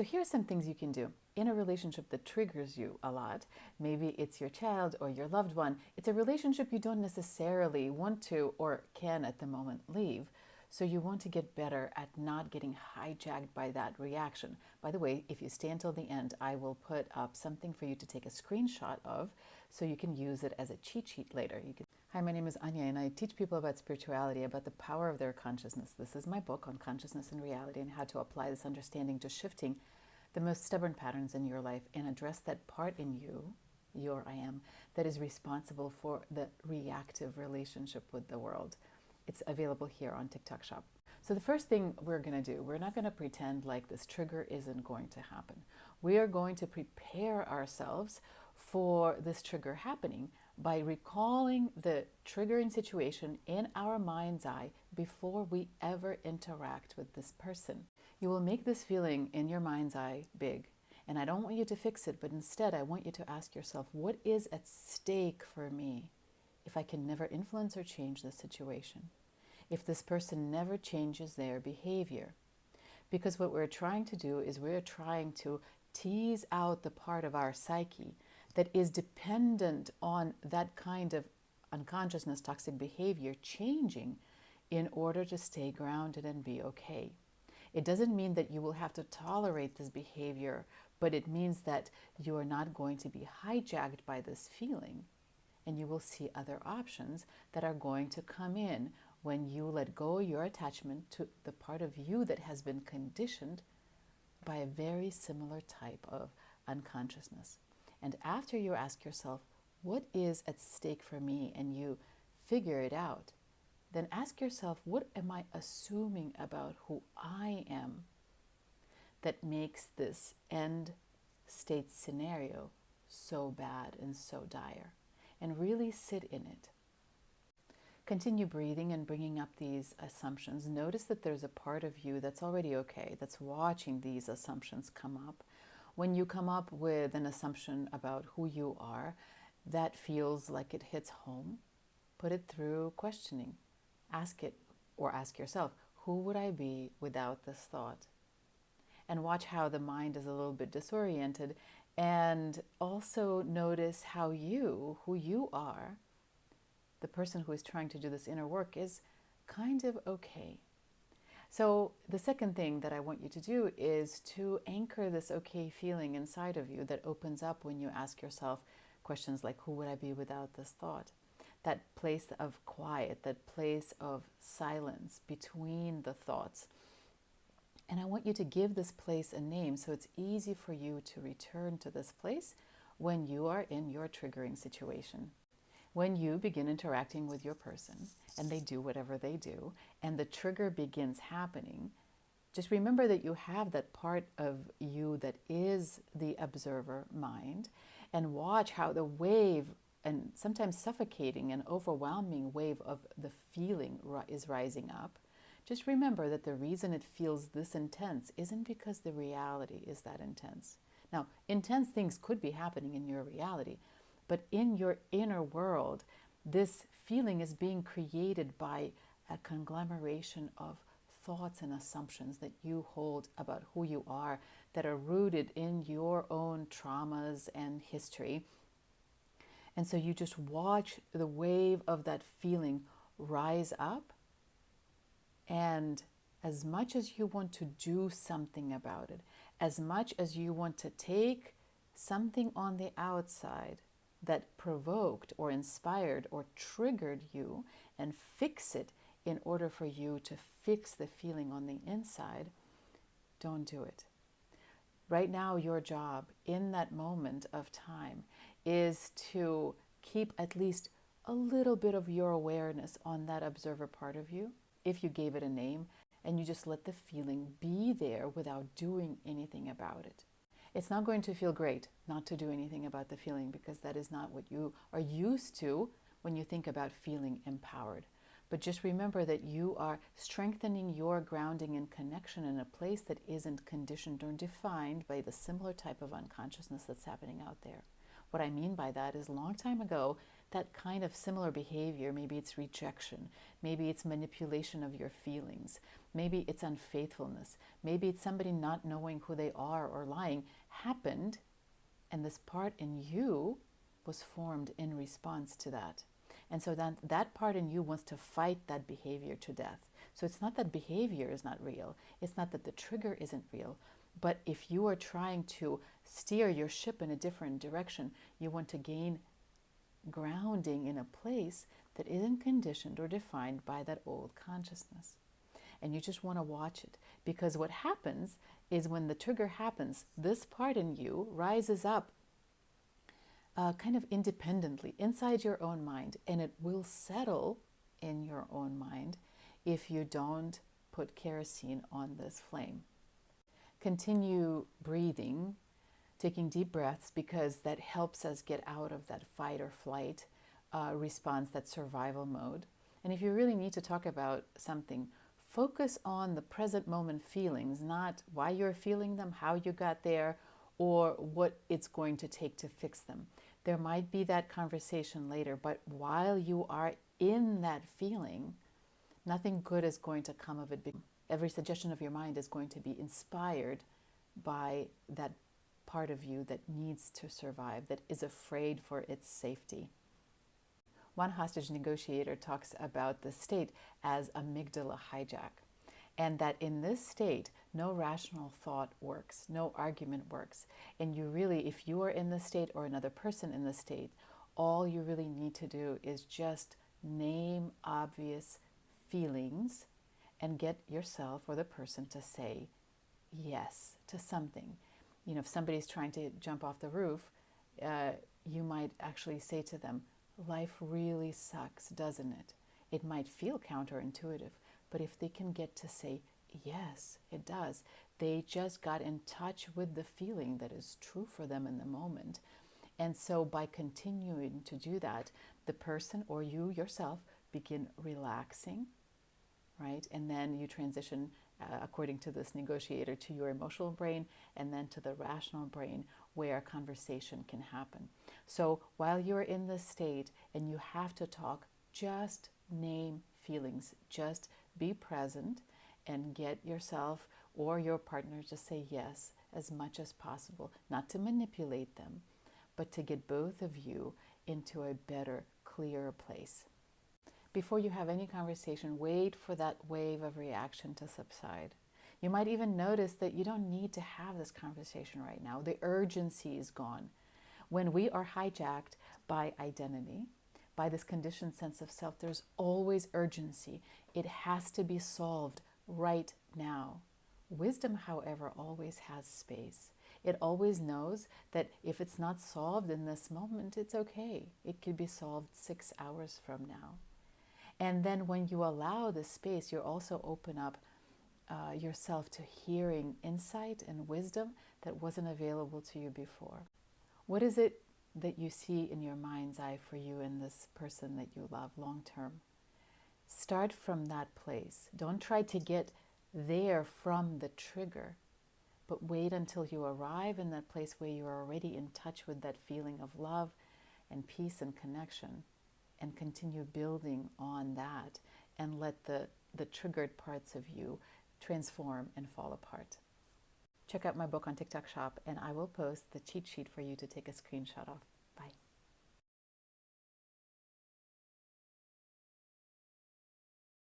So here's some things you can do. In a relationship that triggers you a lot, maybe it's your child or your loved one, it's a relationship you don't necessarily want to or can at the moment leave. So you want to get better at not getting hijacked by that reaction. By the way, if you stay until the end, I will put up something for you to take a screenshot of so you can use it as a cheat sheet later. Hi, my name is Anya, and I teach people about spirituality, about the power of their consciousness. This is my book on consciousness and reality and how to apply this understanding to shifting the most stubborn patterns in your life and address that part in you, your I am, that is responsible for the reactive relationship with the world. It's available here on TikTok Shop. So the first thing we're going to do, we're not going to pretend like this trigger isn't going to happen. We are going to prepare ourselves for this trigger happening by recalling the triggering situation in our mind's eye before we ever interact with this person. You will make this feeling in your mind's eye big. And I don't want you to fix it, but instead I want you to ask yourself, what is at stake for me if I can never influence or change the situation? If this person never changes their behavior? Because what we're trying to do is we're trying to tease out the part of our psyche that is dependent on that kind of unconsciousness, toxic behavior changing in order to stay grounded and be okay. It doesn't mean that you will have to tolerate this behavior, but it means that you are not going to be hijacked by this feeling, and you will see other options that are going to come in when you let go your attachment to the part of you that has been conditioned by a very similar type of unconsciousness. And after you ask yourself, what is at stake for me, and you figure it out, then ask yourself, what am I assuming about who I am that makes this end state scenario so bad and so dire? And really sit in it. Continue breathing and bringing up these assumptions. Notice that there's a part of you that's already okay, that's watching these assumptions come up. When you come up with an assumption about who you are that feels like it hits home, put it through questioning. Ask it, or ask yourself, who would I be without this thought? And watch how the mind is a little bit disoriented, and also notice how you, who you are, the person who is trying to do this inner work, is kind of okay. So the second thing that I want you to do is to anchor this okay feeling inside of you that opens up when you ask yourself questions like, who would I be without this thought? That place of quiet, that place of silence between the thoughts. And I want you to give this place a name so it's easy for you to return to this place when you are in your triggering situation. When you begin interacting with your person and they do whatever they do and the trigger begins happening, just remember that you have that part of you that is the observer mind, and watch how the wave, and sometimes suffocating and overwhelming wave of the feeling is rising up. Just remember that the reason it feels this intense isn't because the reality is that intense. Now, intense things could be happening in your reality, but in your inner world, this feeling is being created by a conglomeration of thoughts and assumptions that you hold about who you are that are rooted in your own traumas and history. And so you just watch the wave of that feeling rise up, and as much as you want to do something about it, as much as you want to take something on the outside that provoked or inspired or triggered you and fix it in order for you to fix the feeling on the inside, don't do it. Right now, your job in that moment of time is to keep at least a little bit of your awareness on that observer part of you, if you gave it a name, and you just let the feeling be there without doing anything about it. It's not going to feel great not to do anything about the feeling, because that is not what you are used to when you think about feeling empowered. But just remember that you are strengthening your grounding and connection in a place that isn't conditioned or defined by the similar type of unconsciousness that's happening out there. What I mean by that is, a long time ago, that kind of similar behavior, maybe it's rejection, maybe it's manipulation of your feelings, maybe it's unfaithfulness, maybe it's somebody not knowing who they are or lying, happened, and this part in you was formed in response to that. And so that part in you wants to fight that behavior to death. So it's not that behavior is not real. It's not that the trigger isn't real. But if you are trying to steer your ship in a different direction, you want to gain grounding in a place that isn't conditioned or defined by that old consciousness. And you just want to watch it. Because what happens is when the trigger happens, this part in you rises up kind of independently inside your own mind, and it will settle in your own mind if you don't put kerosene on this flame. Continue breathing, taking deep breaths, because that helps us get out of that fight or flight response, that survival mode. And if you really need to talk about something, focus on the present moment feelings, not why you're feeling them, how you got there, or what it's going to take to fix them. There might be that conversation later, but while you are in that feeling, nothing good is going to come of it. Every suggestion of your mind is going to be inspired by that part of you that needs to survive, that is afraid for its safety. One hostage negotiator talks about the state as amygdala hijack, and that in this state, no rational thought works, no argument works. And you really, if you are in the state or another person in the state, all you really need to do is just name obvious feelings and get yourself or the person to say yes to something. You know, if somebody's trying to jump off the roof, you might actually say to them, life really sucks, doesn't it? It might feel counterintuitive, but if they can get to say, yes, it does, they just got in touch with the feeling that is true for them in the moment. And so by continuing to do that, the person or you yourself begin relaxing, right? And then you transition, according to this negotiator, to your emotional brain and then to the rational brain where conversation can happen. So while you're in this state and you have to talk, just name feelings, just be present and get yourself or your partner to say yes as much as possible, not to manipulate them, but to get both of you into a better, clearer place. Before you have any conversation, wait for that wave of reaction to subside. You might even notice that you don't need to have this conversation right now. The urgency is gone. When we are hijacked by identity, by this conditioned sense of self, there's always urgency. It has to be solved right now. Wisdom, however, always has space. It always knows that if it's not solved in this moment, it's okay. It could be solved 6 hours from now. And then when you allow this space, you also open up yourself to hearing insight and wisdom that wasn't available to you before. What is it that you see in your mind's eye for you and this person that you love long term? Start from that place. Don't try to get there from the trigger, but wait until you arrive in that place where you are already in touch with that feeling of love and peace and connection, and continue building on that and let the triggered parts of you transform and fall apart. Check out my book on TikTok Shop, and I will post the cheat sheet for you to take a screenshot of.